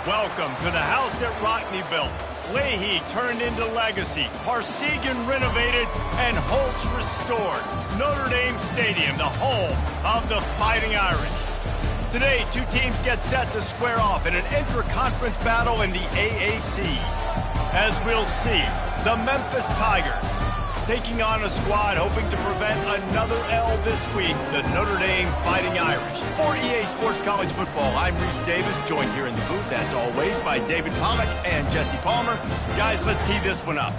Welcome to the house that Rockne built. Leahy turned into legacy. Parsegan renovated and Holtz restored. Notre Dame Stadium, the home of the Fighting Irish. Today, two teams get set to square off in an intra-conference battle in the AAC. As we'll see, the Memphis Tigers taking on a squad hoping to prevent another L this week, the Notre Dame Fighting Irish. For EA Sports College Football, I'm Reese Davis, joined here in the booth, as always, by David Pollack and Jesse Palmer. Guys, let's tee this one up.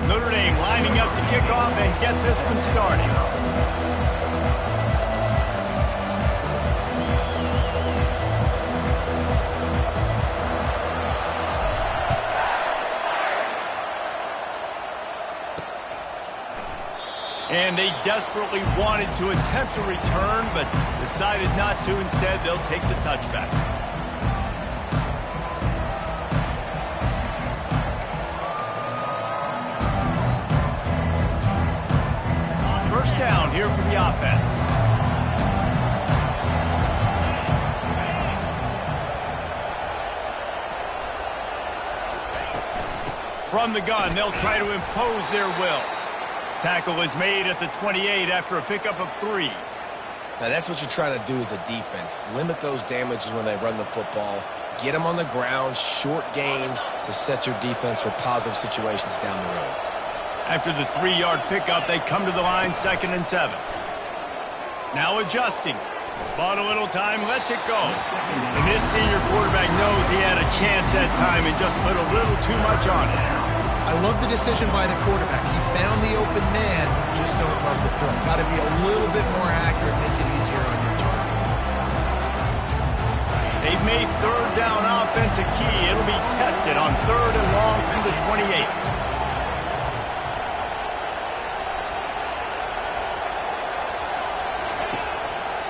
Notre Dame lining up to kick off and get this one started. And they desperately wanted to attempt a return, but decided not to. Instead, they'll take the touchback. First down here for the offense. From the gun, they'll try to impose their will. Tackle is made at the 28 after a pickup of 3. Now, that's what you're trying to do as a defense. Limit those damages when they run the football. Get them on the ground, short gains to set your defense for positive situations down the road. After the 3-yard pickup, they come to the line 2nd and 7. Now adjusting. Bought a little time, lets it go. And this senior quarterback knows he had a chance that time and just put a little too much on it. I love the decision by the quarterback. He found the open man, just don't love the throw. Got to be a little bit more accurate, make it easier on your target. They've made 3rd down offense a key. It'll be tested on 3rd and long from the 28.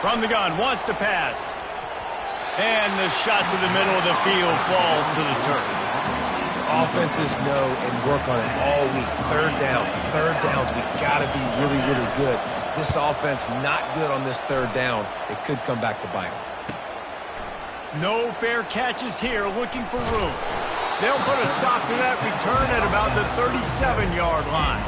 From the gun, wants to pass. And the shot to the middle of the field falls to the turf. Offenses know and work on it all week. 3rd downs. We've got to be really, really good. This offense not good on this 3rd down. It could come back to bite them. No fair catches here, looking for room. They'll put a stop to that return at about the 37-yard line.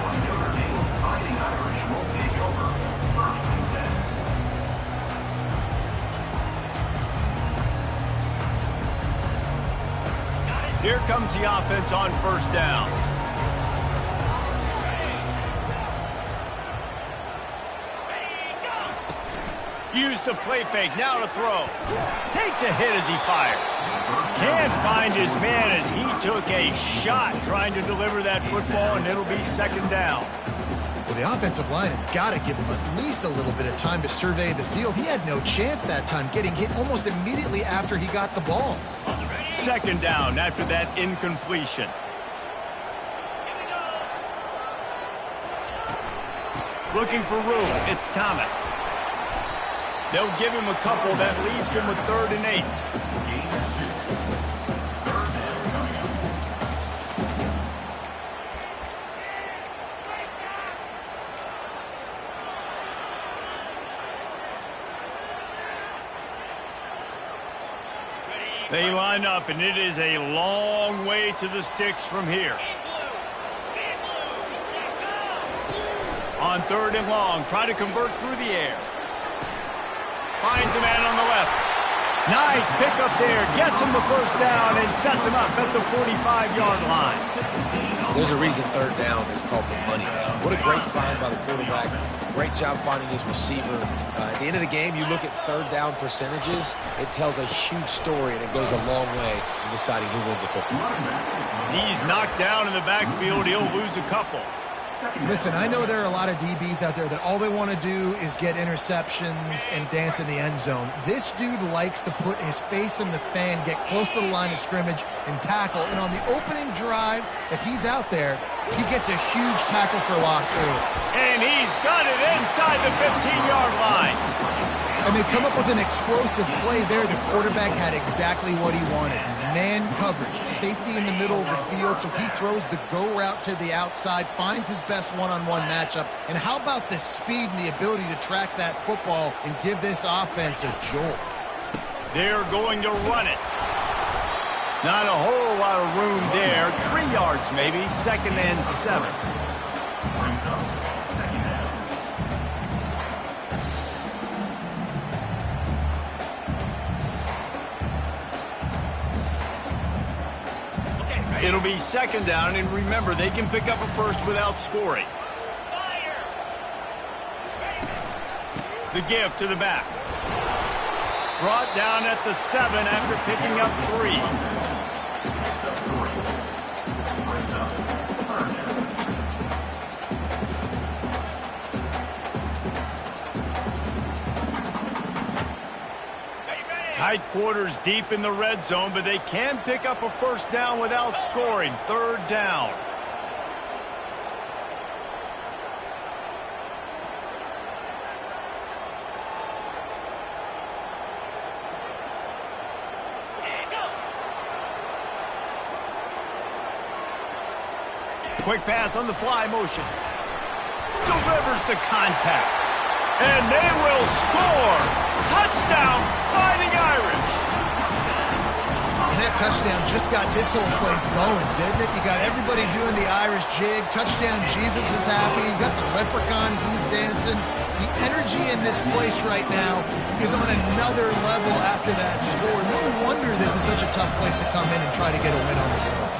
Here comes the offense on 1st down. Use the play fake, now to throw. Takes a hit as he fires. Can't find his man as he took a shot trying to deliver that football, and it'll be 2nd down. Well, the offensive line has got to give him at least a little bit of time to survey the field. He had no chance that time, getting hit almost immediately after he got the ball. 2nd down after that incompletion. Looking for room. It's Thomas. They'll give him a couple. That leaves him with 3rd and 8. They line up, and it is a long way to the sticks from here. On 3rd and long, try to convert through the air. Finds a man on the left. Nice pickup there. Gets him the first down and sets him up at the 45-yard line. There's a reason 3rd down is called the money down. What a great find by the quarterback. Great job finding his receiver. At the end of the game, you look at 3rd down percentages. It tells a huge story, and it goes a long way in deciding who wins a football. He's knocked down in the backfield. He'll lose a couple. Listen, I know there are a lot of DBs out there that all they want to do is get interceptions and dance in the end zone. This dude likes to put his face in the fan, get close to the line of scrimmage, and tackle. And on the opening drive, if he's out there, he gets a huge tackle for loss early. And he's got it inside the 15-yard line. And they come up with an explosive play there. The quarterback had exactly what he wanted. Man coverage, safety in the middle of the field, so he throws the go route to the outside, finds his best one-on-one matchup. And how about the speed and the ability to track that football and give this offense a jolt? They're going to run it. Not a whole lot of room there. 3 yards maybe, 2nd and 7. It'll be 2nd down, and remember, they can pick up a first without scoring. The give to the back. Brought down at the 7 after picking up 3. Tight quarters deep in the red zone, but they can pick up a first down without scoring. 3rd down. Quick pass on the fly motion. Delivers the contact. And they will score. Touchdown, Fighting Irish. And that touchdown just got this whole place going, didn't it? You got everybody doing the Irish jig. Touchdown, Jesus is happy. You got the leprechaun, he's dancing. The energy in this place right now is on another level after that score. No wonder this is such a tough place to come in and try to get a win on the road.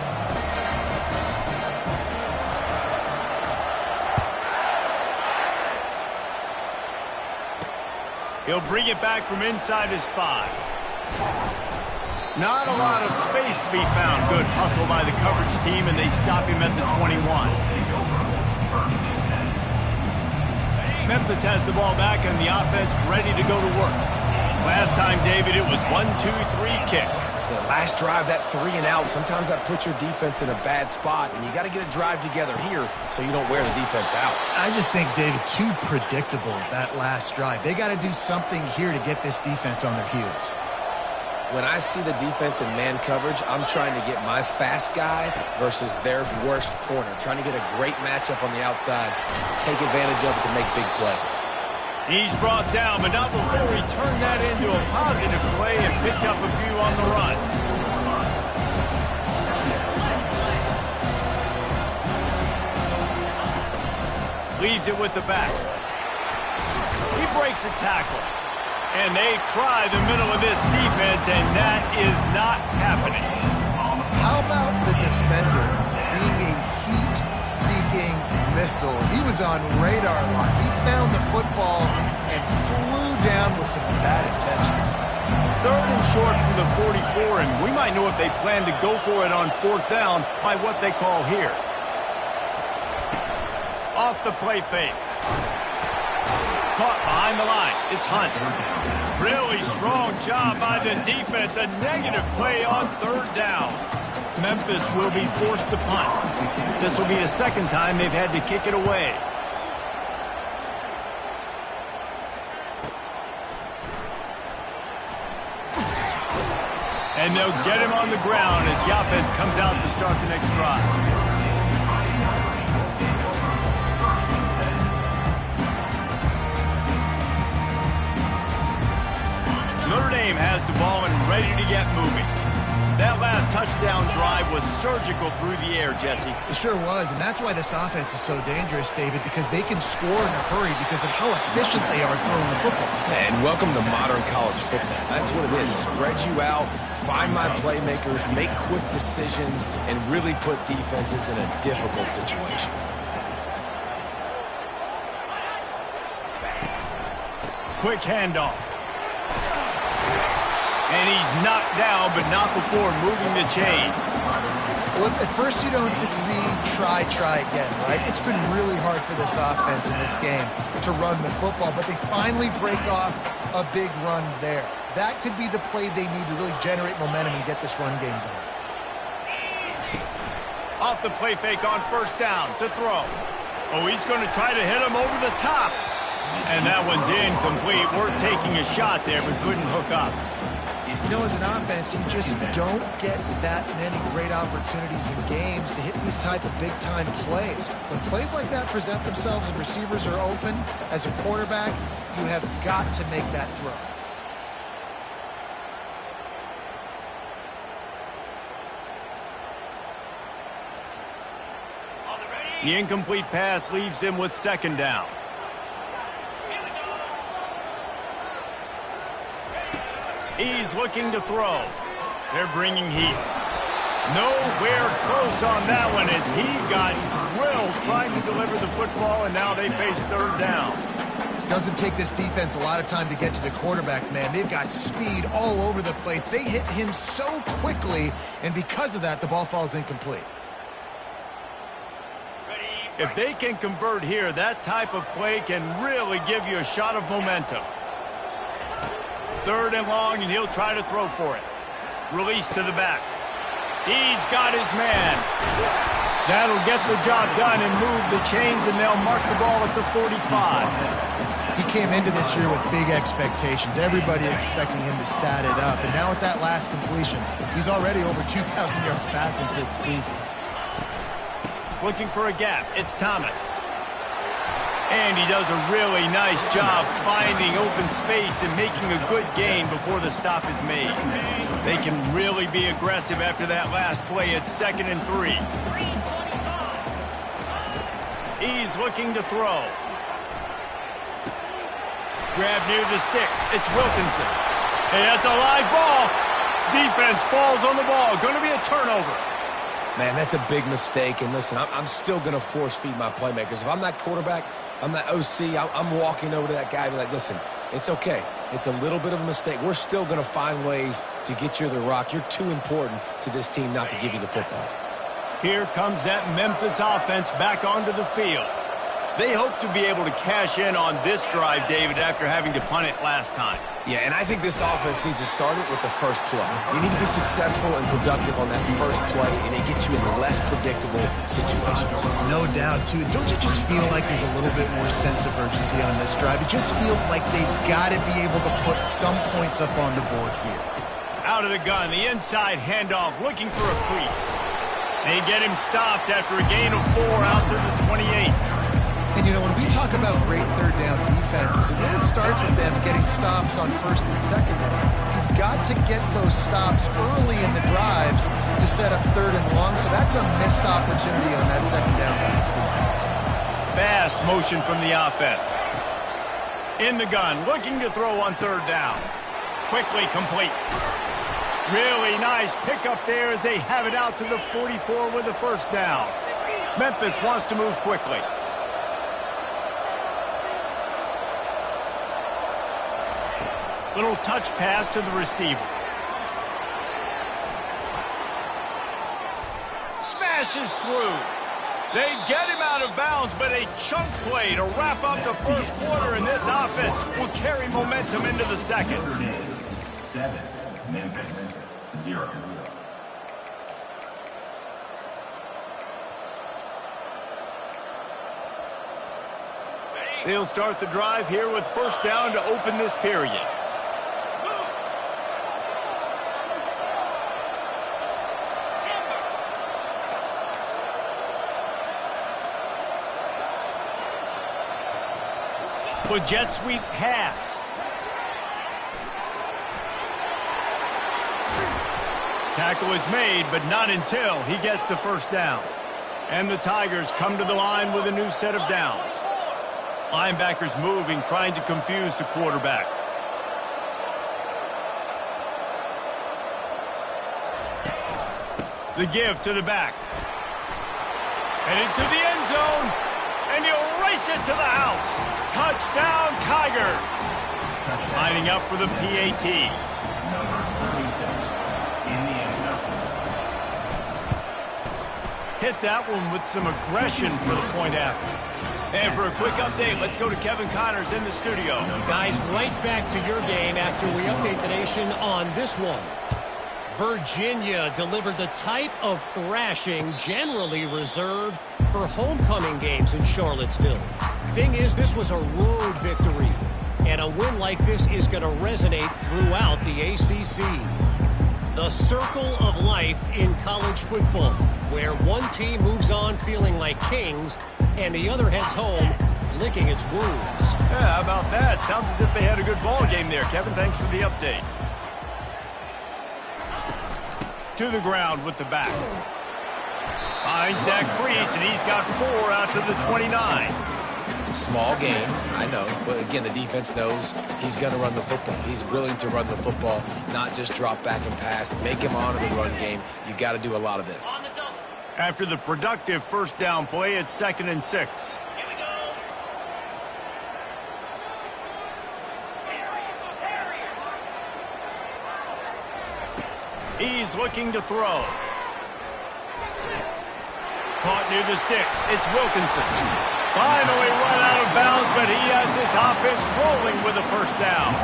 He'll bring it back from inside his 5. Not a lot of space to be found. Good hustle by the coverage team, and they stop him at the 21. Memphis has the ball back, and the offense ready to go to work. Last time, David, it was 1-2-3 kick. The last drive, that 3 and out, sometimes that puts your defense in a bad spot, and you got to get a drive together here so you don't wear the defense out. I just think, David, too predictable that last drive. They got to do something here to get this defense on their heels. When I see the defense in man coverage, I'm trying to get my fast guy versus their worst corner, trying to get a great matchup on the outside, take advantage of it to make big plays. He's brought down, but not before he turned that into a positive play and picked up a few on the run. Leaves it with the back. He breaks a tackle. And they try the middle of this defense, and that is not happening. How about the defender being a heat-seeking missile? He was on radar lock. He found the football and flew down with some bad intentions. 3rd and short from the 44, and we might know if they plan to go for it on 4th down by what they call here. Off the play fake. Caught behind the line. It's Hunt. Really strong job by the defense. A negative play on 3rd down. Memphis will be forced to punt. This will be the 2nd time they've had to kick it away. And they'll get him on the ground as the offense comes out to start the next drive. Notre Dame has the ball and ready to get moving. That last touchdown drive was surgical through the air, Jesse. It sure was, and that's why this offense is so dangerous, David, because they can score in a hurry because of how efficient they are throwing the football. And welcome to modern college football. That's what it is. Spread you out, find my playmakers, make quick decisions, and really put defenses in a difficult situation. Quick handoff. And he's knocked down, but not before moving the chains. Well, if at first you don't succeed, try again, right? It's been really hard for this offense in this game to run the football, but they finally break off a big run there. That could be the play they need to really generate momentum and get this run game going. Off the play fake on first down to throw. Oh, he's going to try to hit him over the top. And that one's incomplete. Worth taking a shot there, but couldn't hook up. You know, as an offense, you just don't get that many great opportunities in games to hit these type of big-time plays. When plays like that present themselves and receivers are open, as a quarterback, you have got to make that throw. The incomplete pass leaves him with second down. He's looking to throw. They're bringing heat. Nowhere close on that one as he got drilled trying to deliver the football, and now they face third down. Doesn't take this defense a lot of time to get to the quarterback, man. They've got speed all over the place. They hit him so quickly, and because of that, the ball falls incomplete. If they can convert here, that type of play can really give you a shot of momentum. Third and long, and he'll try to throw for it. Release to the back. He's got his man. That'll get the job done and move the chains, and they'll mark the ball at the 45. He came into this year with big expectations. Everybody expecting him to stat it up. And now with that last completion, he's already over 2,000 yards passing for the season. Looking for a gap. It's Thomas. And he does a really nice job finding open space and making a good gain before the stop is made. They can really be aggressive after that last play. It's 2nd and 3. He's looking to throw. Grab near the sticks. It's Wilkinson. Hey, that's a live ball. Defense falls on the ball. Going to be a turnover. Man, that's a big mistake. And listen, I'm still going to force feed my playmakers. If I'm that quarterback, I'm that OC, I'm walking over to that guy and be like, listen, it's okay. It's a little bit of a mistake. We're still going to find ways to get you the rock. You're too important to this team not to give you the football. Here comes that Memphis offense back onto the field. They hope to be able to cash in on this drive, David, after having to punt it last time. Yeah, and I think this offense needs to start it with the first play. You need to be successful and productive on that first play, and it gets you in less predictable situations. No doubt, too. Don't you just feel like there's a little bit more sense of urgency on this drive? It just feels like they've got to be able to put some points up on the board here. Out of the gun, the inside handoff, looking for a crease. They get him stopped after a gain of 4 out to the 28. And, you know, when we talk about great third down defenses, it really starts with them getting stops on first and second down. You've got to get those stops early in the drives to set up third and long, so that's a missed opportunity on that second down for this defense. Fast motion from the offense. In the gun, looking to throw on third down. Quickly complete. Really nice pickup there as they have it out to the 44 with the first down. Memphis wants to move quickly. Little touch pass to the receiver. Smashes through. They get him out of bounds, but a chunk play to wrap up the first quarter, and this offense will carry momentum into the second. 7, Memphis 0. They'll start the drive here with first down to open this period. With jet sweep pass. Tackle is made, but not until he gets the first down. And the Tigers come to the line with a new set of downs. Linebackers moving, trying to confuse the quarterback. The give to the back. And into the end zone. And he'll race it to the house. Touchdown, Tigers. Lining up for the PAT. Number 36 in the end zone. Hit that one with some aggression for the point after. And for a quick update, let's go to Kevin Connors in the studio. Guys, right back to your game after we update the nation on this one. Virginia delivered the type of thrashing generally reserved for homecoming games in Charlottesville. Thing is, this was a road victory, and a win like this is going to resonate throughout the ACC. The circle of life in college football, where one team moves on feeling like kings, and the other heads home licking its wounds. Yeah, how about that? Sounds as if they had a good ball game there. Kevin, thanks for the update. To the ground with the back. Finds that crease, and he's got 4 out to the 29. Small game, I know, but again, the defense knows he's going to run the football. He's willing to run the football, not just drop back and pass, make him honor the run game. You got to do a lot of this. After the productive first down play, it's 2nd and 6. He's looking to throw. Caught near the sticks. It's Wilkinson. Finally run out of bounds, but he has this offense rolling with a first down.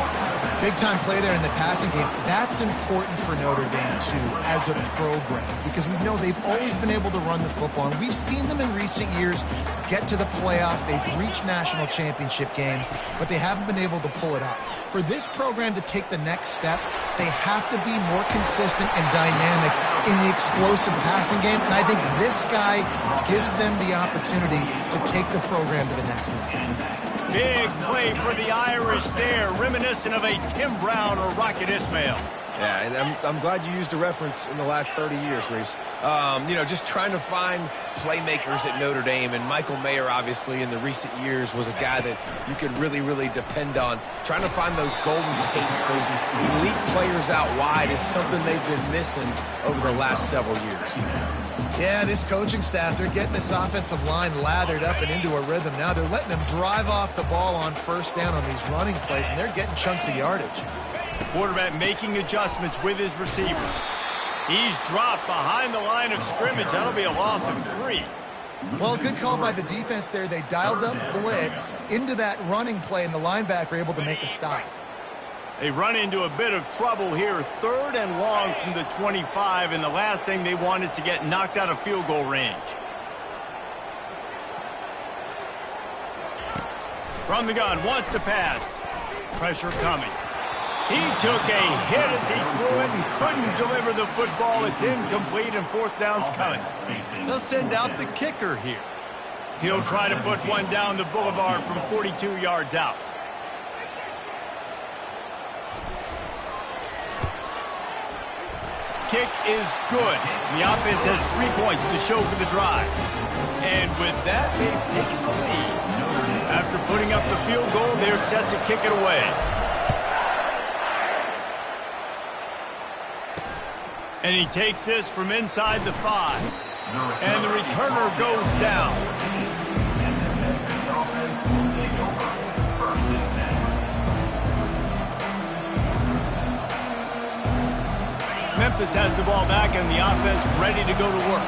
Big-time play there in the passing game. That's important for Notre Dame, too, as a program, because we know they've always been able to run the football, and we've seen them in recent years get to the playoff. They've reached national championship games, but they haven't been able to pull it off. For this program to take the next step, they have to be more consistent and dynamic in the explosive passing game, and I think this guy gives them the opportunity to take the program to the next level. Big play for the Irish there, reminiscent of a Tim Brown or Rocket Ismail. Yeah, and I'm glad you used a reference in the last 30 years, Reese. You know, just trying to find playmakers at Notre Dame, and Michael Mayer, obviously, in the recent years was a guy that you could really, really depend on. Trying to find those golden takes, those elite players out wide is something they've been missing over the last several years. Yeah, this coaching staff, they're getting this offensive line lathered up and into a rhythm now. They're letting them drive off the ball on first down on these running plays, and they're getting chunks of yardage. Quarterback making adjustments with his receivers. He's dropped behind the line of scrimmage. That'll be a loss of 3. Well, good call by the defense there. They dialed up blitz into that running play, and the linebacker able to make a stop. They run into a bit of trouble here. 3rd and long from the 25, and the last thing they want is to get knocked out of field goal range. From the gun, wants to pass. Pressure coming. He took a hit as he threw it and couldn't deliver the football. It's incomplete, and 4th down's coming. They'll send out the kicker here. He'll try to put one down the boulevard from 42 yards out. Kick is good. The offense has 3 points to show for the drive. And with that, they've taken the lead. After putting up the field goal, they're set to kick it away. And he takes this from inside the 5. And the returner goes down. Memphis has the ball back and the offense ready to go to work.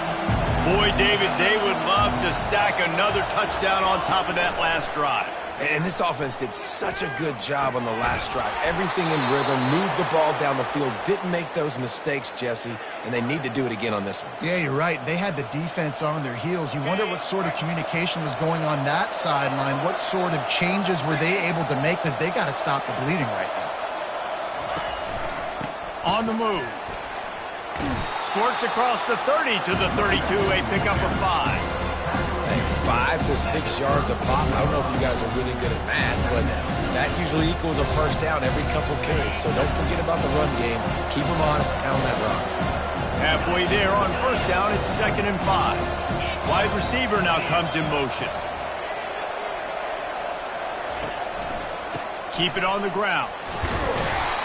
Boy, David, they would love to stack another touchdown on top of that last drive. And this offense did such a good job on the last drive. Everything in rhythm, moved the ball down the field, didn't make those mistakes, Jesse, and they need to do it again on this one. Yeah, you're right. They had the defense on their heels. You wonder what sort of communication was going on that sideline. What sort of changes were they able to make, because they got to stop the bleeding right now. On the move. Squirts across the 30 to the 32, a pickup of 5. 5 to 6 yards a pop. I don't know if you guys are really good at math, but that usually equals a first down every couple carries. So don't forget about the run game. Keep them honest, pound that rock. Halfway there on first down, it's 2nd and 5. Wide receiver now comes in motion. Keep it on the ground.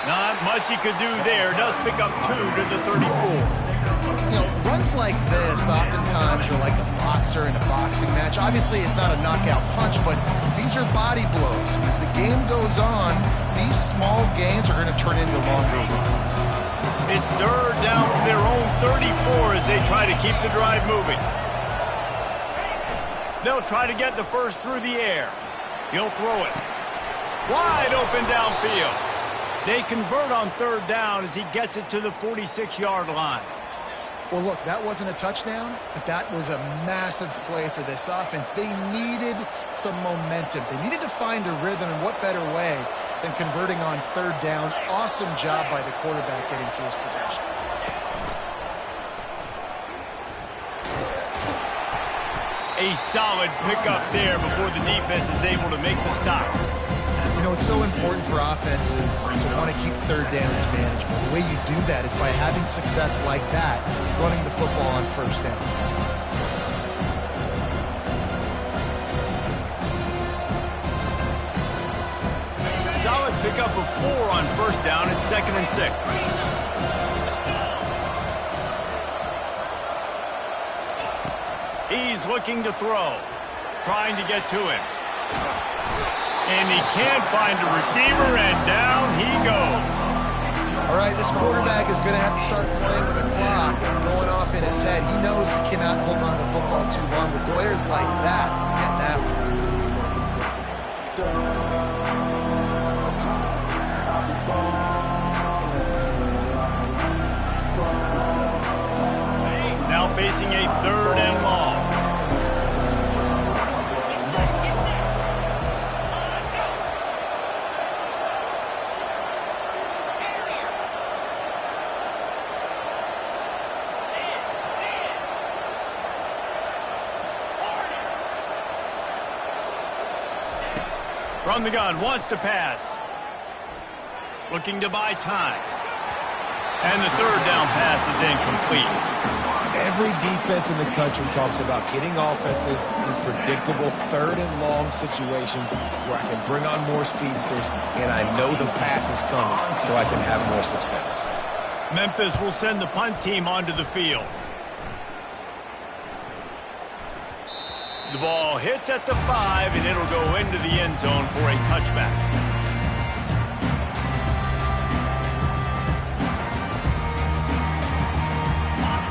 Not much he could do there. Does pick up 2 to the 34. You know, runs like this oftentimes are like a boxer in a boxing match. Obviously, it's not a knockout punch, but these are body blows. As the game goes on, these small gains are going to turn into longer runs. It's 3rd down from their own 34 as they try to keep the drive moving. They'll try to get the first through the air. He'll throw it. Wide open downfield. They convert on 3rd down as he gets it to the 46-yard line. Well, look, that wasn't a touchdown, but that was a massive play for this offense. They needed some momentum. They needed to find a rhythm, and what better way than converting on 3rd down. Awesome job by the quarterback getting through his progression. A solid pickup there before the defense is able to make the stop. You know, it's so important for offenses to want to keep 3rd downs manageable. The way you do that is by having success like that, running the football on 1st down. Solid pickup of 4 on 1st down. It's 2nd and 6. He's looking to throw, trying to get to him. And he can't find a receiver, and down he goes. All right, this quarterback is going to have to start playing with a clock going off in his head. He knows he cannot hold on to the football too long. With players like that getting after him. Now facing a 3rd and long. From the gun, wants to pass. Looking to buy time. And the 3rd down pass is incomplete. Every defense in the country talks about getting offenses in predictable 3rd and long situations where I can bring on more speedsters and I know the pass is coming so I can have more success. Memphis will send the punt team onto the field. The ball hits at the 5, and it'll go into the end zone for a touchback.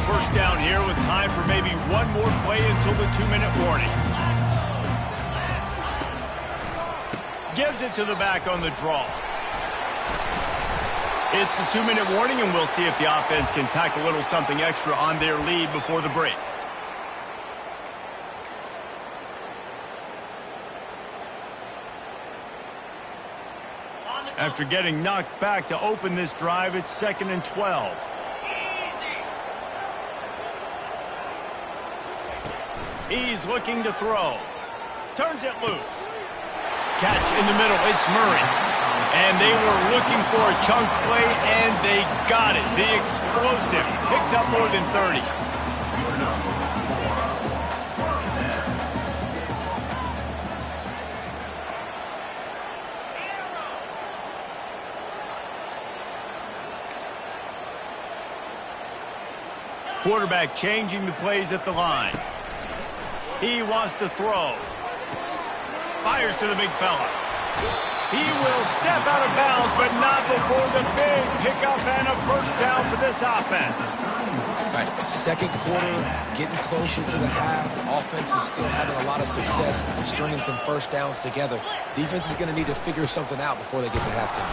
First down here with time for maybe one more play until the 2-minute warning. Gives it to the back on the draw. It's the 2-minute warning, and we'll see if the offense can tack a little something extra on their lead before the break. After getting knocked back to open this drive, it's 2nd and 12. He's looking to throw. Turns it loose. Catch in the middle. It's Murray. And they were looking for a chunk play, and they got it. The explosive picks up more than 30. Quarterback changing the plays at the line. He wants to throw. Fires to the big fella. He will step out of bounds, but not before the big pickup and a first down for this offense. Right, 2nd quarter, getting closer to the half. Offense is still having a lot of success stringing some first downs together. Defense is going to need to figure something out before they get to halftime.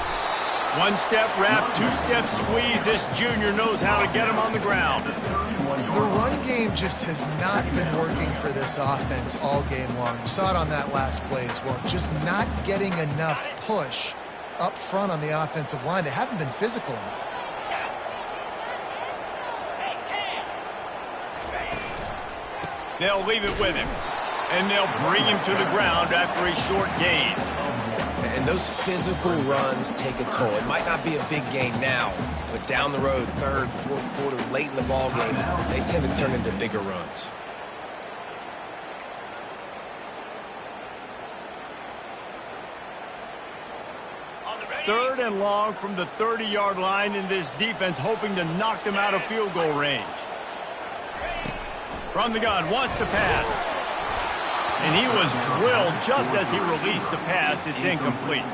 1-step wrap, 2-step squeeze. This junior knows how to get him on the ground. The run game just has not been working for this offense all game long. You saw it on that last play as well. Just not getting enough push up front on the offensive line. They haven't been physical enough. They'll leave it with him, and they'll bring him to the ground after a short gain. And those physical runs take a toll. It might not be a big gain now, but down the road, third, fourth quarter, late in the ball games, they tend to turn into bigger runs. Third and long from the 30-yard line, in this defense hoping to knock them out of field goal range. From the gun, wants to pass. And he was drilled just as he released the pass. It's incomplete.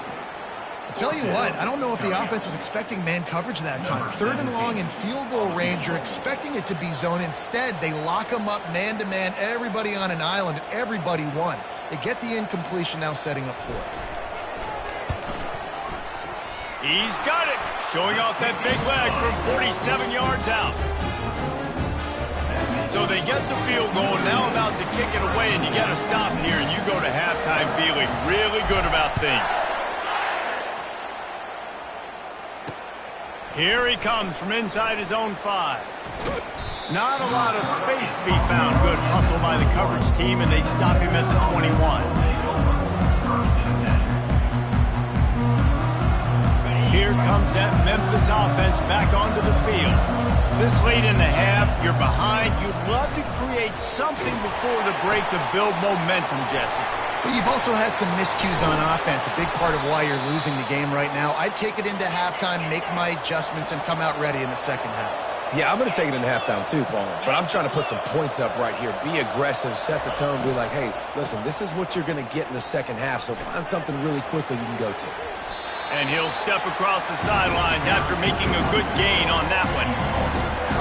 I'll tell you what, I don't know if the offense was expecting man coverage that time. Third and long in field goal range, you're expecting it to be zone. Instead, they lock them up man-to-man, everybody on an island, everybody won. They get the incompletion, now setting up fourth. He's got it, showing off that big leg from 47 yards out. So they get the field goal, now about to kick it away, and you got to stop here, and you go to halftime feeling really good about things. Here he comes from inside his own 5. Not a lot of space to be found. Good hustle by the coverage team, and they stop him at the 21. Here comes that Memphis offense back onto the field. This late in the half, you're behind. You'd love to create something before the break to build momentum, Jesse. But you've also had some miscues on offense, a big part of why you're losing the game right now. I'd take it into halftime, make my adjustments, and come out ready in the second half. Yeah, I'm going to take it into halftime too, Paul. But I'm trying to put some points up right here. Be aggressive, set the tone, be like, hey, listen, this is what you're going to get in the second half, so find something really quickly you can go to. And he'll step across the sidelines after making a good gain on that one.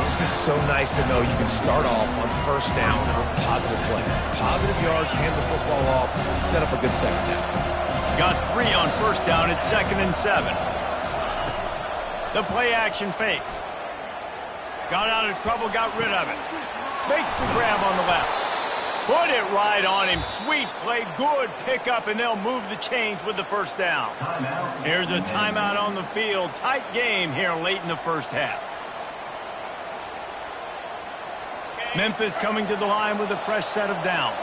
It's just so nice to know you can start off on first down with positive plays. Positive yards, hand the football off, set up a good second down. Got 3 on first down at 2nd and 7. The play action fake. Got out of trouble, got rid of it. Makes the grab on the left. Put it right on him. Sweet play, good pickup, and they'll move the chains with the first down. Here's a timeout on the field. Tight game here late in the first half. Memphis coming to the line with a fresh set of downs.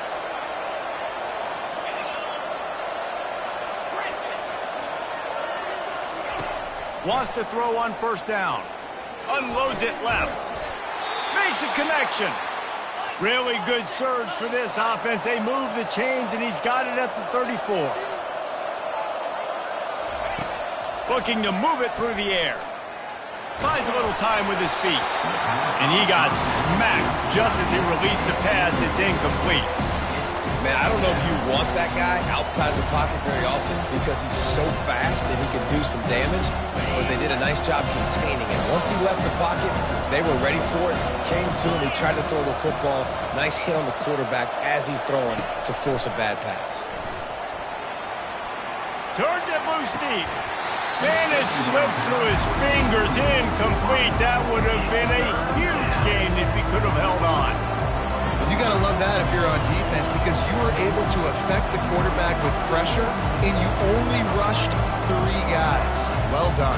Wants to throw on first down. Unloads it left. Makes a connection. Really good surge for this offense. They move the chains, and he's got it at the 34. Looking to move it through the air. Buys a little time with his feet. And he got smacked just as he released the pass. It's incomplete. Man, I don't know if you want that guy outside the pocket very often because he's so fast and he can do some damage, but they did a nice job containing him. Once he left the pocket, they were ready for it, came to him, he tried to throw the football. Nice hit on the quarterback as he's throwing to force a bad pass. Turns it loose deep. Man, it slips through his fingers, incomplete. That would have been a huge gain if he could have held on. You got to love that if you're on defense because you were able to affect the quarterback with pressure, and you only rushed 3 guys. Well done.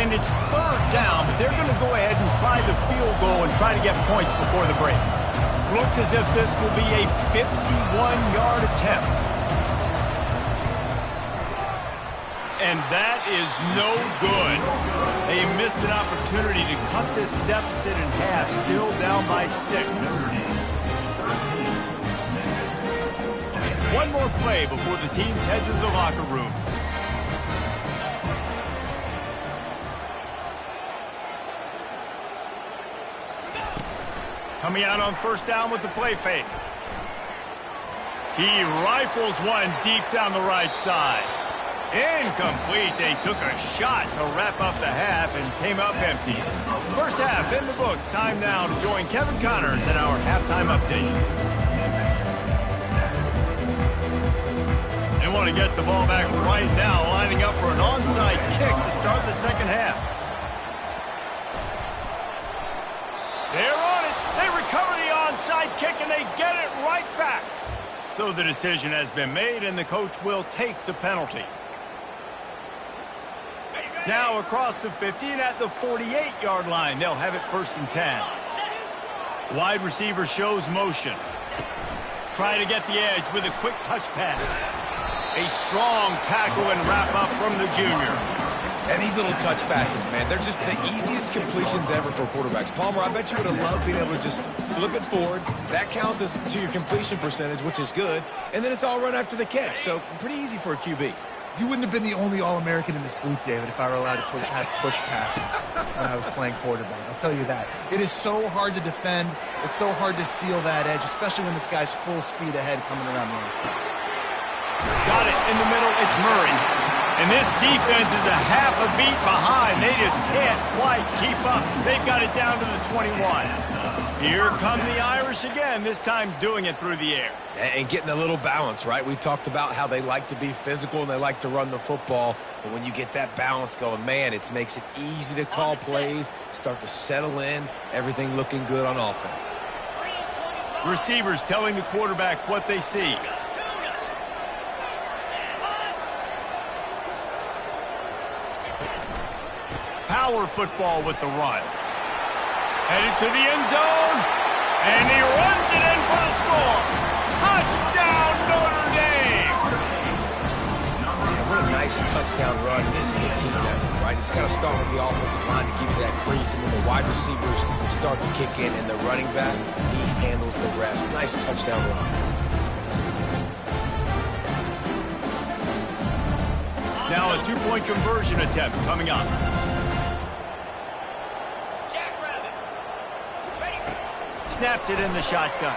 And it's 3rd down, but they're going to go ahead and try the field goal and try to get points before the break. Looks as if this will be a 51-yard attempt. And that is no good. They missed an opportunity to cut this deficit in half, still down by 6. One more play before the teams head to the locker room. Coming out on first down with the play fake. He rifles one deep down the right side. Incomplete. They took a shot to wrap up the half and came up empty. First half in the books. Time now to join Kevin Connors in our halftime update. They want to get the ball back right now, lining up for an onside kick to start the second half. They're on it. They recover the onside kick, and they get it right back. So the decision has been made, and the coach will take the penalty. Now across the 50 and at the 48-yard line, they'll have it 1st and 10. Wide receiver shows motion. Try to get the edge with a quick touch pass. A strong tackle and wrap up from the junior. And these little touch passes, man, they're just the easiest completions ever for quarterbacks. Palmer, I bet you would have loved being able to just flip it forward. That counts as to your completion percentage, which is good. And then it's all run after the catch, so pretty easy for a QB. You wouldn't have been the only All-American in this booth, David, if I were allowed to have push passes when I was playing quarterback. I'll tell you that. It is so hard to defend. It's so hard to seal that edge, especially when this guy's full speed ahead coming around the outside. Got it in the middle. It's Murray. And this defense is a half a beat behind. They just can't quite keep up. They've got it down to the 21. Here come the Irish again, this time doing it through the air. And getting a little balance, right? We talked about how they like to be physical and they like to run the football. But when you get that balance going, man, it makes it easy to call plays, start to settle in, everything looking good on offense. Receivers telling the quarterback what they see. Power football with the run. Headed to the end zone, and he runs it in for the score. Touchdown, Notre Dame! Man, what a nice touchdown run. This is a team effort, right? It's got to start with the offensive line to give you that crease, and then the wide receivers start to kick in, and the running back, he handles the rest. Nice touchdown run. Now a two-point conversion attempt coming up. Snaps it in the shotgun.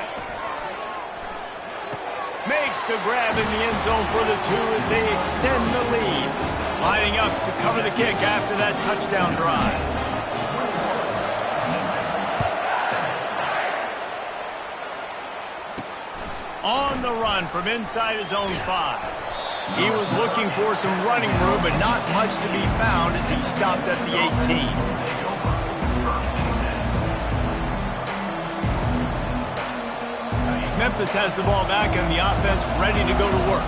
Makes the grab in the end zone for the 2 as they extend the lead. Lining up to cover the kick after that touchdown drive. On the run from inside his own 5. He was looking for some running room, but not much to be found as he stopped at the 18. Memphis has the ball back and the offense ready to go to work.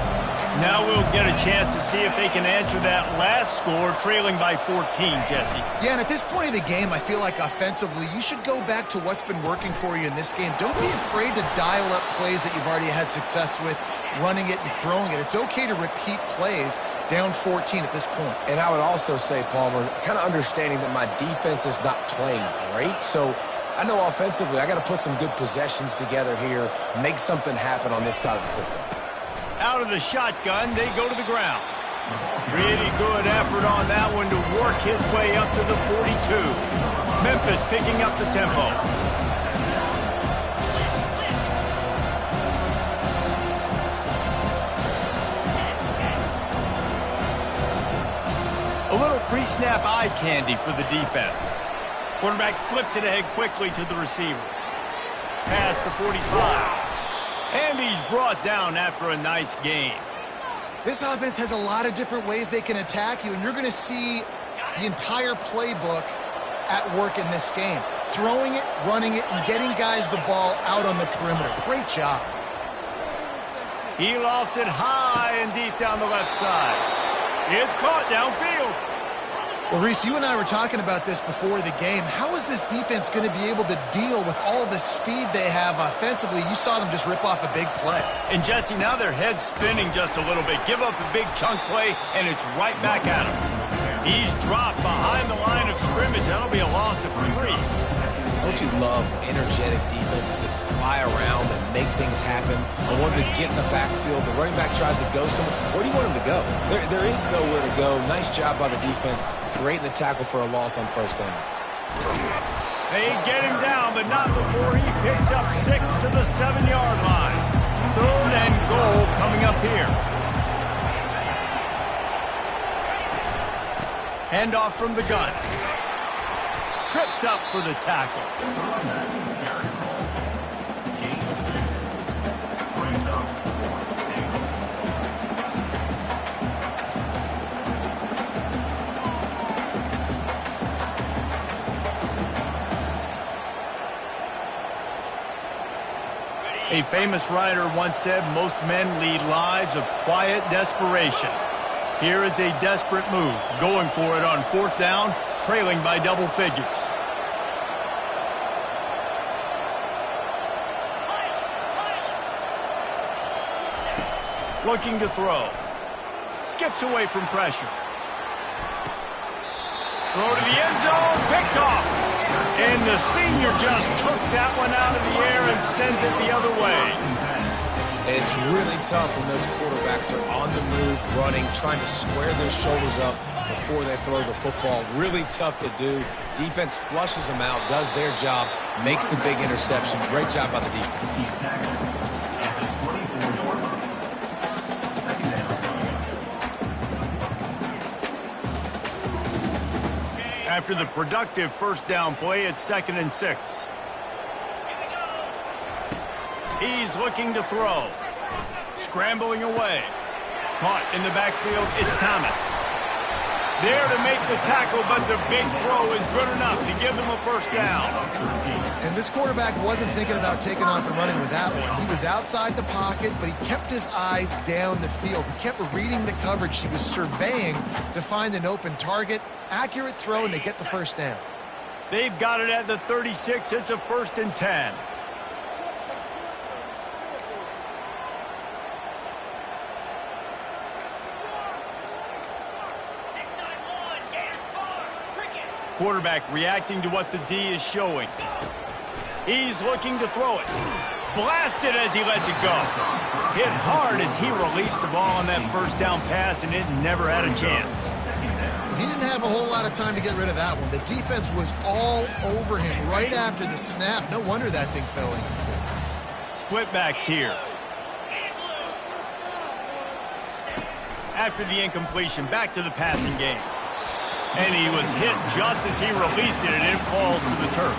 Now we'll get a chance to see if they can answer that last score, trailing by 14, Jesse. Yeah, and at this point of the game, I feel like offensively, you should go back to what's been working for you in this game. Don't be afraid to dial up plays that you've already had success with, running it and throwing it. It's okay to repeat plays down 14 at this point. And I would also say, Palmer, kind of understanding that my defense is not playing great, so I know offensively I got to put some good possessions together here, make something happen on this side of the football. Out of the shotgun, they go to the ground. Really good effort on that one to work his way up to the 42. Memphis picking up the tempo. A little pre-snap eye candy for the defense. Quarterback flips it ahead quickly to the receiver. Past the 45. And he's brought down after a nice gain. This offense has a lot of different ways they can attack you, and you're going to see the entire playbook at work in this game. Throwing it, running it, and getting guys the ball out on the perimeter. Great job. He lofts it high and deep down the left side. It's caught downfield. Well, Reese, you and I were talking about this before the game. How is this defense going to be able to deal with all the speed they have offensively? You saw them just rip off a big play. And, Jesse, now their head's spinning just a little bit. Give up a big chunk play, and it's right back at him. He's dropped behind the line of scrimmage. That'll be a loss of 3. Don't you love energetic defenses that fly around and make things happen? The ones that get in the backfield, the running back tries to go somewhere. Where do you want him to go? There is nowhere to go. Nice job by the defense, creating the tackle for a loss on first down. They get him down, but not before he picks up 6 to the 7-yard line. 3rd and goal coming up here. Handoff from the gun. Tripped up for the tackle. A A famous writer once said most men lead lives of quiet desperation. Here is a desperate move, going for it on 4th down, trailing by double figures. Looking to throw. Skips away from pressure. Throw to the end zone, picked off. And the senior just took that one out of the air and sends it the other way. It's really tough when those quarterbacks are on the move, running, trying to square their shoulders up before they throw the football. Really tough to do. Defense flushes them out, does their job, makes the big interception. Great job by the defense. After the productive 1st down play, it's 2nd and 6. He's looking to throw. Scrambling away. Caught in the backfield, it's Thomas. There to make the tackle, but the big throw is good enough to give them a 1st down. And this quarterback wasn't thinking about taking off and running with that one. He was outside the pocket, but he kept his eyes down the field. He kept reading the coverage. He was surveying to find an open target. Accurate throw, and they get the 1st down. They've got it at the 36. It's a 1st and 10. Quarterback reacting to what the D is showing. He's looking to throw it. Blasted as he lets it go. Hit hard as he released the ball on that 1st down pass, and it never had a chance. He didn't have a whole lot of time to get rid of that one. The defense was all over him right after the snap. No wonder that thing fell in. Split backs here. After the incompletion, back to the passing game. And he was hit just as he released it, and it falls to the turf.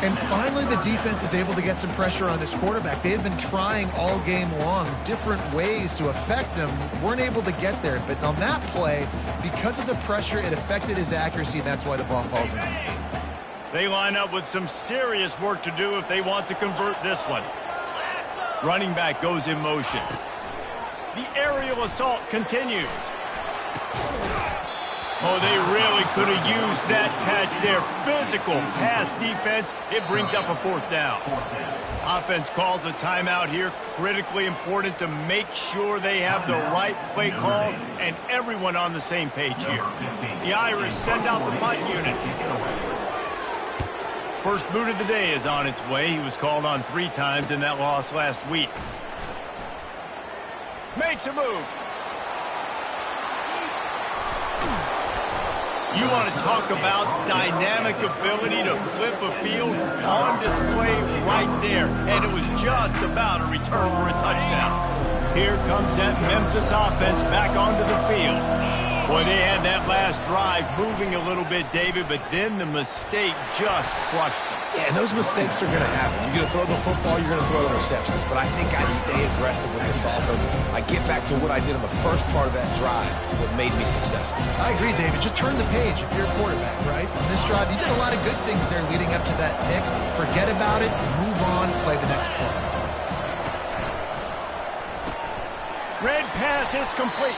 And finally, the defense is able to get some pressure on this quarterback. They had been trying all game long different ways to affect him. Weren't able to get there. But on that play, because of the pressure, it affected his accuracy, and that's why the ball falls in. They line up with some serious work to do if they want to convert this one. Running back goes in motion. The aerial assault continues. Oh, they really could have used that catch there. Physical pass defense. It brings up a 4th down. Offense calls a timeout here. Critically important to make sure they have the right play call and everyone on the same page here. The Irish send out the punt unit. First boot of the day is on its way. He was called on 3 times in that loss last week. Makes a move. You want to talk about dynamic ability to flip a field on display right there. And it was just about a return for a touchdown. Here comes that Memphis offense back onto the field. Boy, they had that last drive moving a little bit, David, but then the mistake just crushed them. Yeah, and those mistakes are going to happen. You're going to throw the football, you're going to throw interceptions. But I think I stay aggressive with this offense. I get back to what I did on the first part of that drive that made me successful. I agree, David. Just turn the page if you're a quarterback, right? On this drive, you did a lot of good things there leading up to that pick. Forget about it, move on, play the next play. Red pass, it's complete.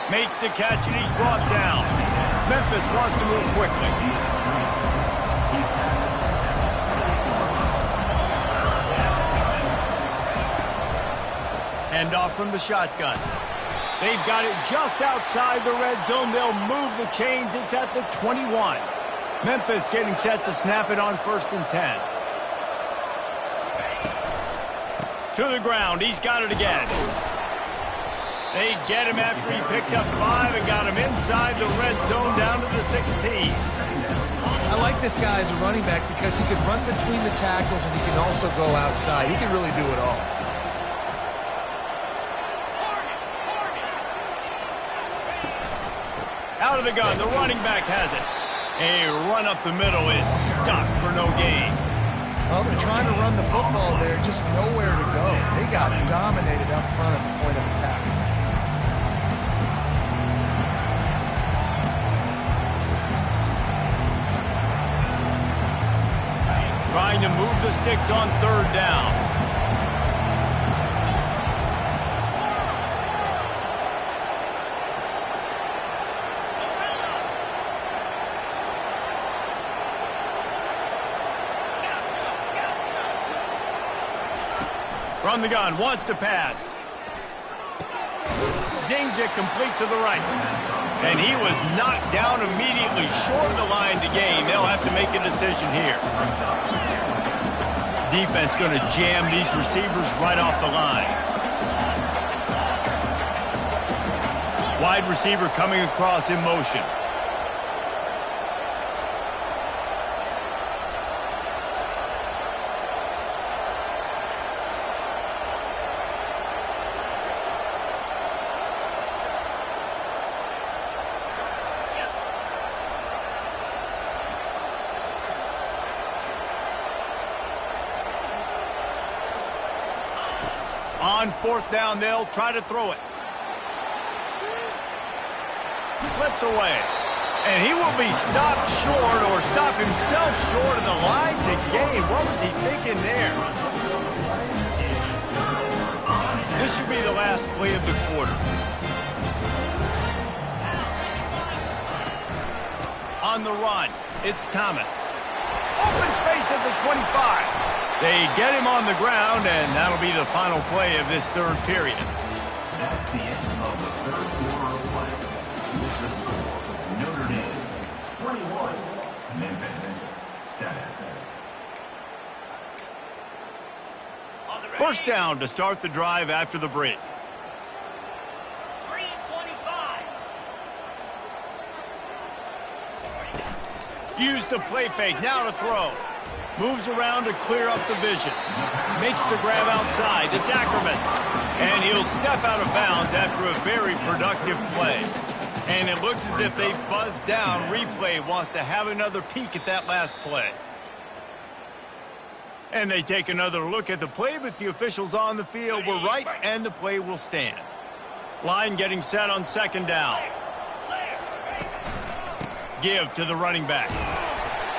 Makes the catch, and he's brought down. Memphis wants to move quickly. Hand off from the shotgun. They've got it just outside the red zone. They'll move the chains. It's at the 21. Memphis getting set to snap it on 1st and 10. To the ground. He's got it again. They get him after he picked up 5 and got him inside the red zone down to the 16. I like this guy as a running back because he can run between the tackles and he can also go outside. He can really do it all. Out of the gun, the running back has it. A run up the middle is stuck for no gain. Well, they're trying to run the football there, just nowhere to go. They got dominated up front at the point of attack. Trying to move the sticks on 3rd down. From the gun, wants to pass. Zings it complete to the right. And he was knocked down immediately short of the line to gain. They'll have to make a decision here. Defense going to jam these receivers right off the line. Wide receiver coming across in motion. On fourth down, they'll try to throw it. Slips away. And he will be stopped short or stop himself short of the line to gain. What was he thinking there? This should be the last play of the quarter. On the run, it's Thomas. Open space at the 25. They get him on the ground, and that'll be the final play of this third period. That's the end of the third quarter of play. With the score, Notre Dame 21, Memphis 7. First down to start the drive after the break. 3-25. Use the play fake, now to throw. Moves around to clear up the vision. Makes the grab outside. It's Ackerman. And he'll step out of bounds after a very productive play. And it looks as if they've buzzed down. Replay wants to have another peek at that last play. And they take another look at the play, but the officials on the field were right, and the play will stand. Line getting set on second down. Give to the running back.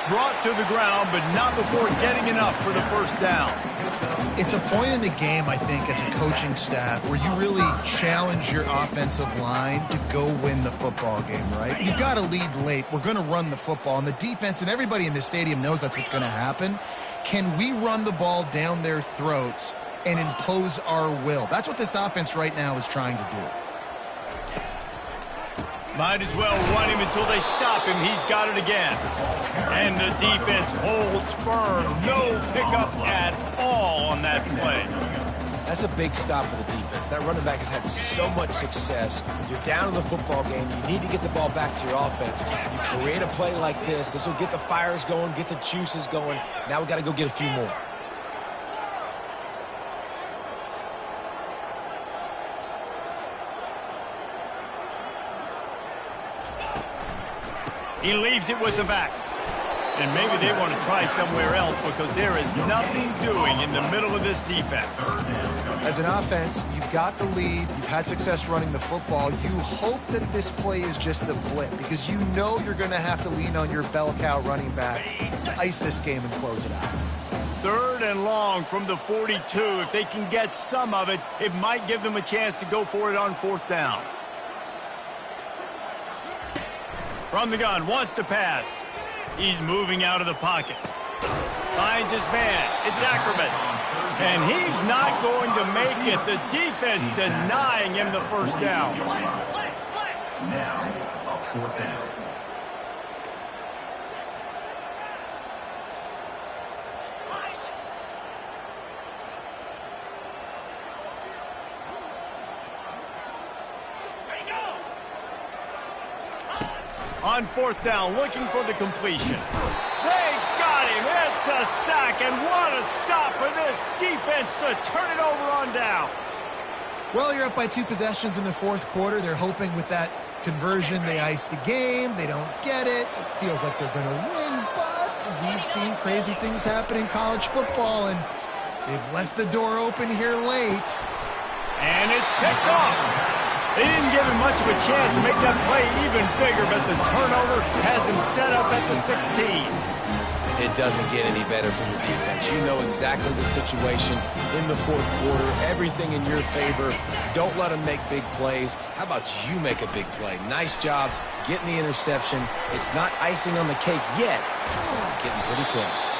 Brought to the ground, but not before getting enough for the first down. It's a point in the game, I think, as a coaching staff where you really challenge your offensive line to go win the football game, right? You've got to lead late. We're going to run the football, and the defense and everybody in the stadium knows that's what's going to happen. Can we run the ball down their throats and impose our will? That's what this offense right now is trying to do. Might as well run him until they stop him. He's got it again. And the defense holds firm. No pickup at all on that play. That's a big stop for the defense. That running back has had so much success. You're down in the football game. You need to get the ball back to your offense. You create a play like this. This will get the fires going, get the juices going. Now we got to go get a few more. He leaves it with the back. And maybe they want to try somewhere else because there is nothing doing in the middle of this defense. As an offense, you've got the lead. You've had success running the football. You hope that this play is just a blip because you know you're going to have to lean on your bell cow running back to ice this game and close it out. Third and long from the 42. If they can get some of it, it might give them a chance to go for it on fourth down. From the gun, wants to pass. He's moving out of the pocket. Finds his man. It's Ackerman. And he's not going to make it. The defense denying him the first down. Now, a fourth down. On fourth down, looking for the completion. They got him. It's a sack, and what a stop for this defense to turn it over on downs. Well, you're up by 2 possessions in the fourth quarter. They're hoping with that conversion they ice the game. They don't get it. It feels like they're going to win, but we've seen crazy things happen in college football, and they've left the door open here late. And it's picked off. They didn't give him much of a chance to make that play even bigger, but the turnover has him set up at the 16. It doesn't get any better for the defense. You know exactly the situation in the fourth quarter. Everything in your favor. Don't let them make big plays. How about you make a big play? Nice job getting the interception. It's not icing on the cake yet. It's getting pretty close.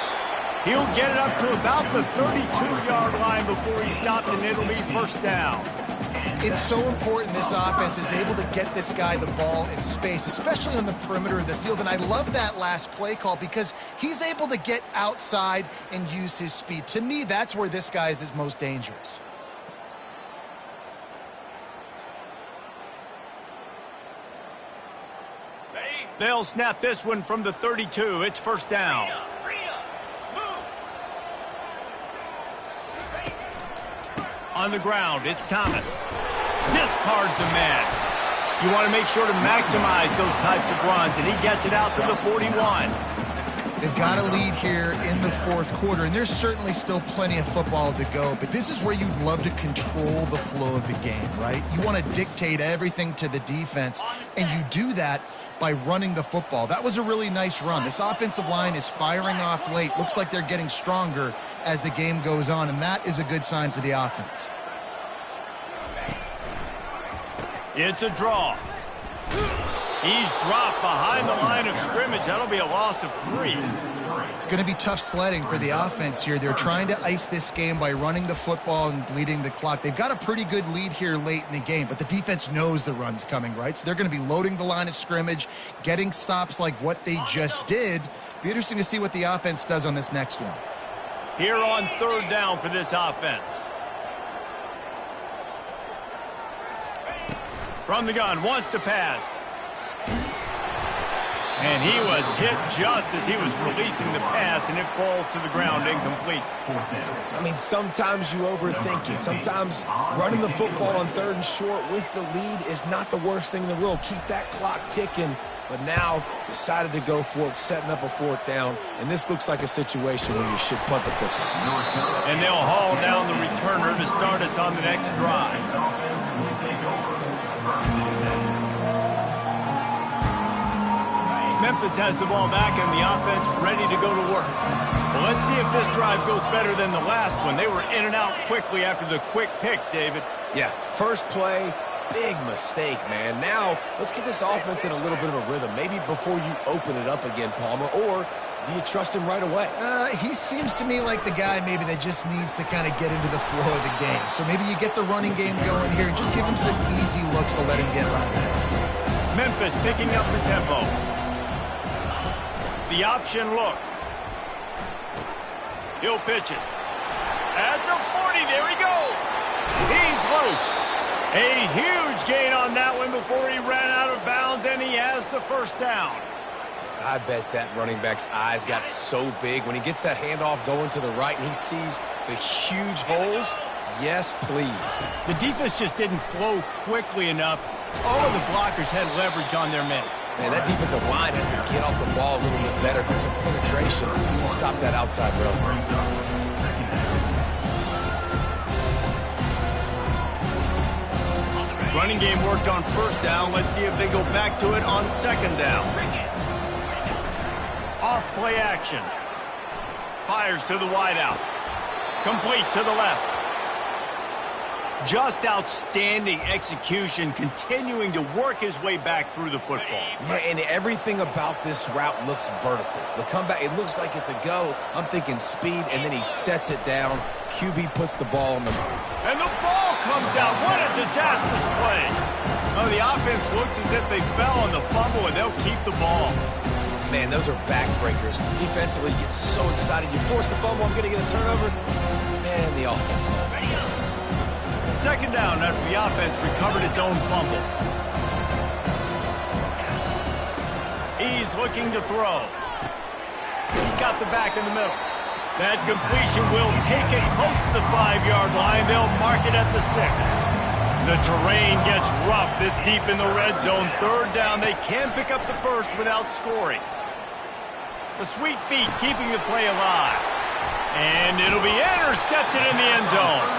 He'll get it up to about the 32-yard line before he's stopped, and it'll be first down. It's so important this offense is able to get this guy the ball in space, especially on the perimeter of the field. And I love that last play call because he's able to get outside and use his speed. To me, that's where this guy is his most dangerous. They'll snap this one from the 32. It's first down. On the ground, it's Thomas. Discards a man. You want to make sure to maximize those types of runs, and he gets it out to the 41. They've got a lead here in the fourth quarter, and there's certainly still plenty of football to go, but this is where you'd love to control the flow of the game, right? You want to dictate everything to the defense, and you do that by running the football. That was a really nice run. This offensive line is firing off late. Looks like they're getting stronger as the game goes on, and that is a good sign for the offense. It's a draw. He's dropped behind the line of scrimmage. That'll be a loss of 3. It's going to be tough sledding for the offense here. They're trying to ice this game by running the football and bleeding the clock. They've got a pretty good lead here late in the game, but the defense knows the run's coming, right? So they're going to be loading the line of scrimmage, getting stops like what they just did. Be interesting to see what the offense does on this next one. Here on third down for this offense. From the gun, wants to pass. And he was hit just as he was releasing the pass, and it falls to the ground incomplete. I mean, sometimes you overthink it. Sometimes running the football on third and short with the lead is not the worst thing in the world. Keep that clock ticking. But now decided to go for it, setting up a fourth down. And this looks like a situation where you should punt the football. And they'll haul down the returner to start us on the next drive. Memphis has the ball back and the offense ready to go to work. Well, let's see if this drive goes better than the last one. They were in and out quickly after the quick pick, David. Yeah, first play, big mistake, man. Now, let's get this offense in a little bit of a rhythm. Maybe before you open it up again, Palmer, or do you trust him right away? He seems to me like the guy maybe that just needs to kind of get into the flow of the game. So maybe you get the running game going here and just give him some easy looks to let him get right. Memphis picking up the tempo. The option look. He'll pitch it. At the 40, there he goes. He's loose. A huge gain on that one before he ran out of bounds, and he has the first down. I bet that running back's eyes got so big when he gets that handoff going to the right and he sees the huge holes. Yes, please. The defense just didn't flow quickly enough. All of the blockers had leverage on their men. Man, that defensive line has to get off the ball a little bit better, get some penetration to stop that outside run. Running game worked on first down. Let's see if they go back to it on second down. Off play action. Fires to the wideout. Complete to the left. Just outstanding execution, continuing to work his way back through the football. Yeah, and everything about this route looks vertical. The comeback, it looks like it's a go. I'm thinking speed, and then he sets it down. QB puts the ball on the mark. And the ball comes out. What a disastrous play. Oh, the offense looks as if they fell on the fumble, and they'll keep the ball. Man, those are backbreakers. Defensively, you get so excited. You force the fumble, I'm going to get a turnover. Man, the offense falls out. Second down after the offense recovered its own fumble. He's looking to throw. He's got the back in the middle. That completion will take it close to the 5-yard line. They'll mark it at the 6. The terrain gets rough this deep in the red zone. Third down, they can pick up the first without scoring. The sweet feet keeping the play alive. And it'll be intercepted in the end zone.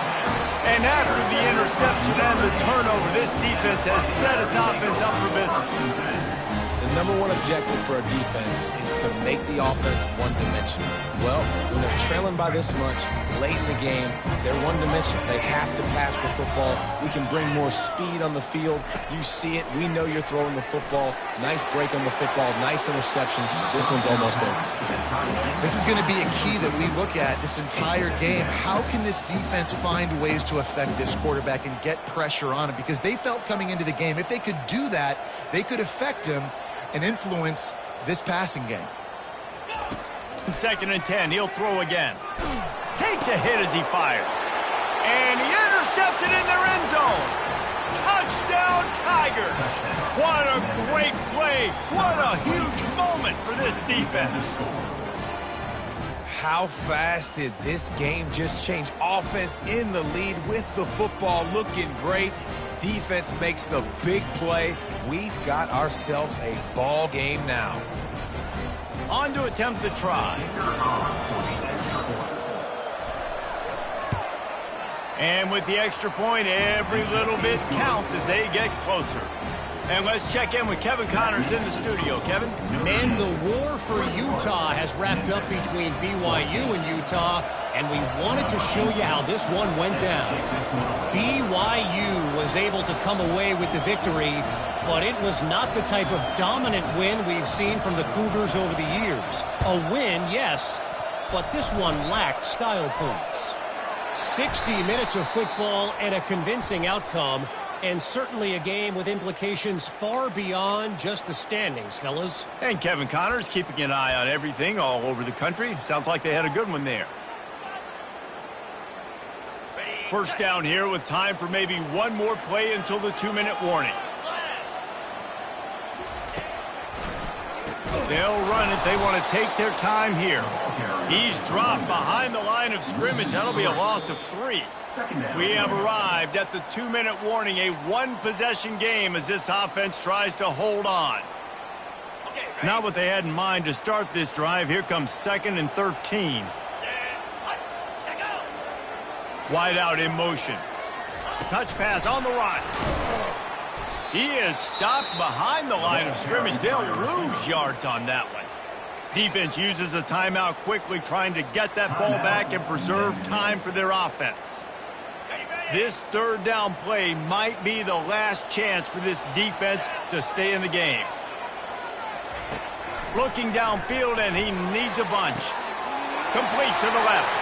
And after the interception and the turnover, this defense has set its offense up for business. And number one objective for a defense is to make the offense one-dimensional. Well, when they're trailing by this much late in the game, they're one-dimensional. They have to pass the football. We can bring more speed on the field. You see it. We know you're throwing the football. Nice break on the football. Nice interception. This one's almost over. This is going to be a key that we look at this entire game. How can this defense find ways to affect this quarterback and get pressure on him? Because they felt coming into the game, if they could do that, they could affect him and influence this passing game. 2nd and 10, he'll throw again. Takes a hit as he fires. And he intercepts it in their end zone. Touchdown, Tiger. What a great play. What a huge moment for this defense. How fast did this game just change? Offense in the lead with the football, looking great. Defense makes the big play. We've got ourselves a ball game now. On to attempt the try. And with the extra point, every little bit counts as they get closer. And let's check in with Kevin Connors in the studio. Kevin? And the war for Utah has wrapped up between BYU and Utah, and we wanted to show you how this one went down. BYU was able to come away with the victory, but it was not the type of dominant win we've seen from the Cougars over the years. A win, yes, but this one lacked style points. 60 minutes of football and a convincing outcome, and certainly a game with implications far beyond just the standings, fellas. And Kevin Connors keeping an eye on everything all over the country. Sounds like they had a good one there. First down here with time for maybe one more play until the 2-minute warning. They'll run it. They want to take their time here. He's dropped behind the line of scrimmage. That'll be a loss of 3. We have arrived at the 2-minute warning, a one-possession game as this offense tries to hold on. Not what they had in mind to start this drive. Here comes 2nd and 13. Wide out in motion. Touch pass on the run. He is stopped behind the line of scrimmage. They'll lose yards on that one. Defense uses a timeout quickly, trying to get that ball back and preserve time for their offense. This 3rd down play might be the last chance for this defense to stay in the game. Looking downfield, and he needs a bunch. Complete to the left.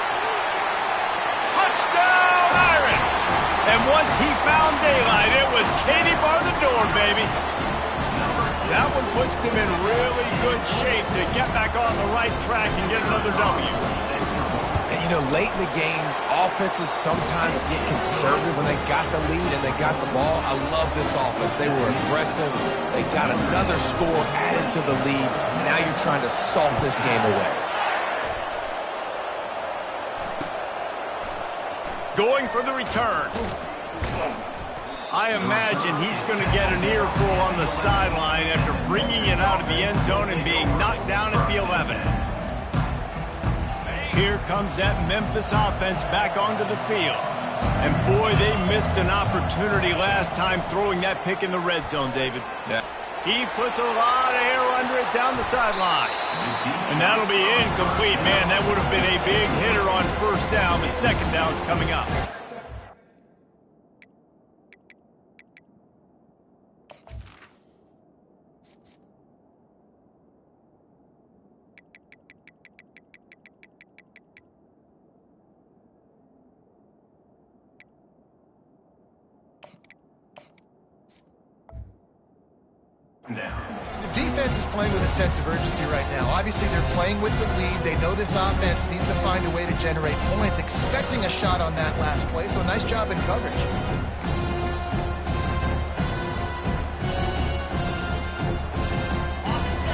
Touchdown, Irish! And once he found daylight, it was Katie bar the door, baby. That one puts them in really good shape to get back on the right track and get another W. And, you know, late in the games, offenses sometimes get conservative when they got the lead and they got the ball. I love this offense. They were aggressive. They got another score added to the lead. Now you're trying to salt this game away. Going for the return. I imagine he's going to get an earful on the sideline after bringing it out of the end zone and being knocked down at the 11. Here comes that Memphis offense back onto the field. And boy, they missed an opportunity last time throwing that pick in the red zone, David. Yeah. He puts a lot of air under it down the sideline. And that'll be incomplete. Man, that would have been a big hitter on 1st down, but 2nd down's coming up. The defense is playing with a sense of urgency right now. Obviously, they're playing with the lead. They know this offense needs to find a way to generate points, expecting a shot on that last play, so nice job in coverage.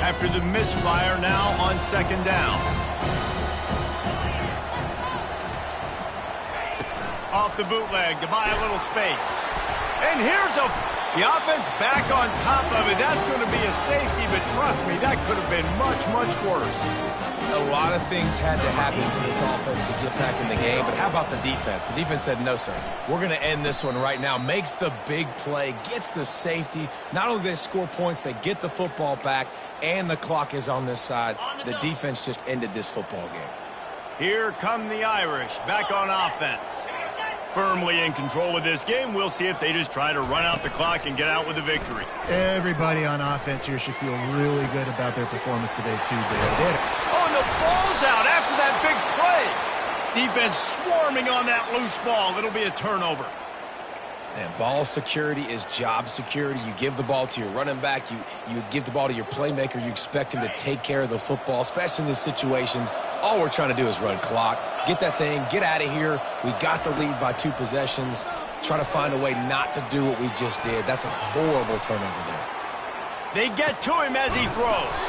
After the misfire, now on 2nd down. Off the bootleg to buy a little space. And here's a The offense back on top of it. That's going to be a safety, but trust me, that could have been much, much worse. A lot of things had to happen for this offense to get back in the game, but how about the defense? The defense said, no, sir. We're going to end this one right now. Makes the big play, gets the safety. Not only do they score points, they get the football back, and the clock is on this side. The defense just ended this football game. Here come the Irish, back on offense. Firmly in control of this game. We'll see if they just try to run out the clock and get out with a victory. Everybody on offense here should feel really good about their performance today, too, Dave. Oh, and the ball's out after that big play. Defense swarming on that loose ball. It'll be a turnover. And ball security is job security. You give the ball to your running back. You give the ball to your playmaker. You expect him to take care of the football, especially in these situations. All we're trying to do is run clock. Get that thing. Get out of here. We got the lead by 2 possessions. Try to find a way not to do what we just did. That's a horrible turnover there. They get to him as he throws.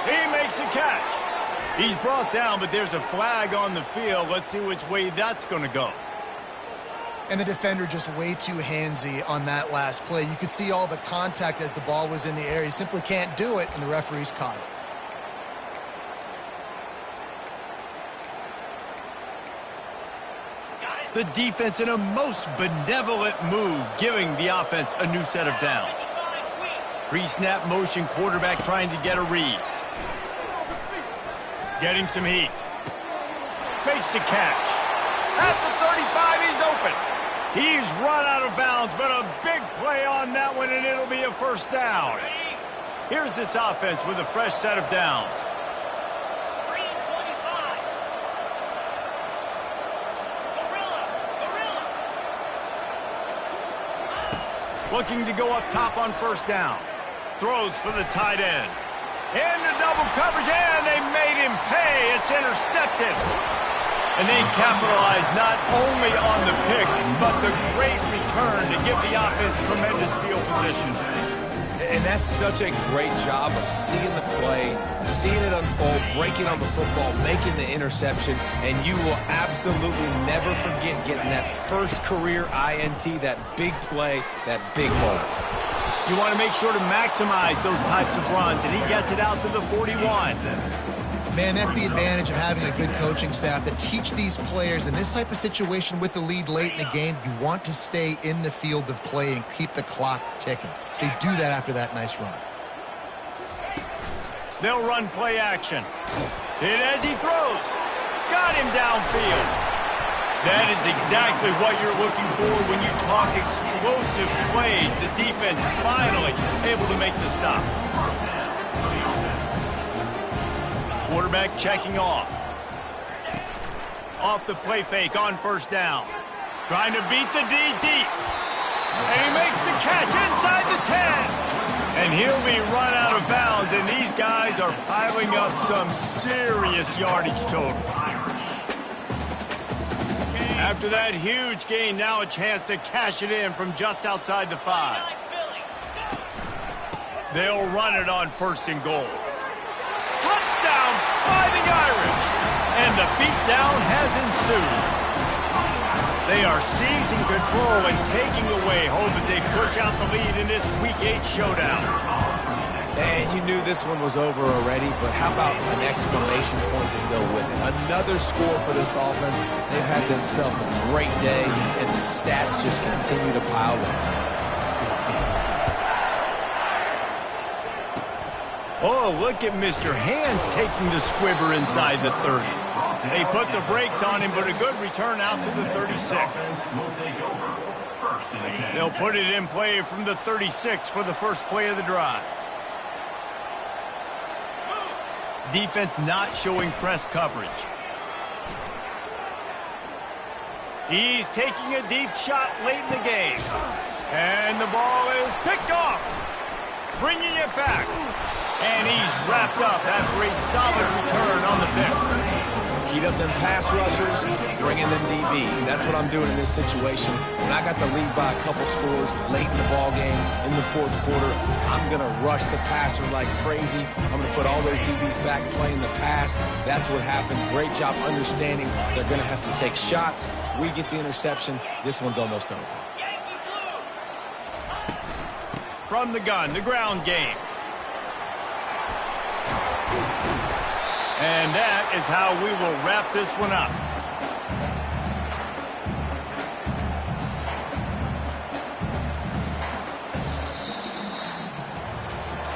He makes the catch. He's brought down, but there's a flag on the field. Let's see which way that's going to go. And the defender just way too handsy on that last play. You could see all the contact as the ball was in the air. He simply can't do it, and the referee's caught it. The defense in a most benevolent move, giving the offense a new set of downs. Pre-snap motion, quarterback trying to get a read. Getting some heat. Makes the catch. At the 35, he's open. He's run out of bounds, but a big play on that one, and it'll be a first down. Here's this offense with a fresh set of downs. Looking to go up top on first down. Throws for the tight end. Into double coverage, and they made him pay. It's intercepted. And they capitalized not only on the pick, but the great return to give the offense tremendous field position. And that's such a great job of seeing the play, seeing it unfold, breaking on the football, making the interception, and you will absolutely never forget getting that first career INT, that big play, that big moment. You want to make sure to maximize those types of runs, and he gets it out to the 41. Man, that's the advantage of having a good coaching staff that teach these players in this type of situation with the lead late in the game. You want to stay in the field of play and keep the clock ticking. They do that after that nice run. They'll run play action. Hit as he throws. Got him downfield. That is exactly what you're looking for when you talk explosive plays. The defense finally able to make the stop. Quarterback checking off. Off the play fake on first down. Trying to beat the D deep. And he makes the catch inside the 10. And he'll be run out of bounds, and these guys are piling up some serious yardage total. After that huge gain, now a chance to cash it in from just outside the 5. They'll run it on first and goal. Touchdown by the Irish. And the beatdown has ensued. They are seizing control and taking away hope as they push out the lead in this Week 8 showdown. And you knew this one was over already, but how about an exclamation point to go with it? Another score for this offense. They've had themselves a great day, and the stats just continue to pile up. Oh, look at Mr. Hands taking the squibber inside the 30. They put the brakes on him, but a good return out to the 36. They'll put it in play from the 36 for the first play of the drive. Defense not showing press coverage. He's taking a deep shot late in the game. And the ball is picked off. Bringing it back. And he's wrapped up after a solid return on the pick. Heat up them pass rushers, bring in them DBs. That's what I'm doing in this situation. When I got the lead by a couple scores late in the ball game, in the fourth quarter, I'm going to rush the passer like crazy. I'm going to put all those DBs back playing the pass. That's what happened. Great job understanding they're going to have to take shots. We get the interception. This one's almost over. from the gun, the ground game. And that is how we will wrap this one up.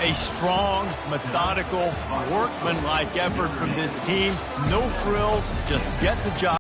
A strong, methodical, workmanlike effort from this team. No frills, just get the job.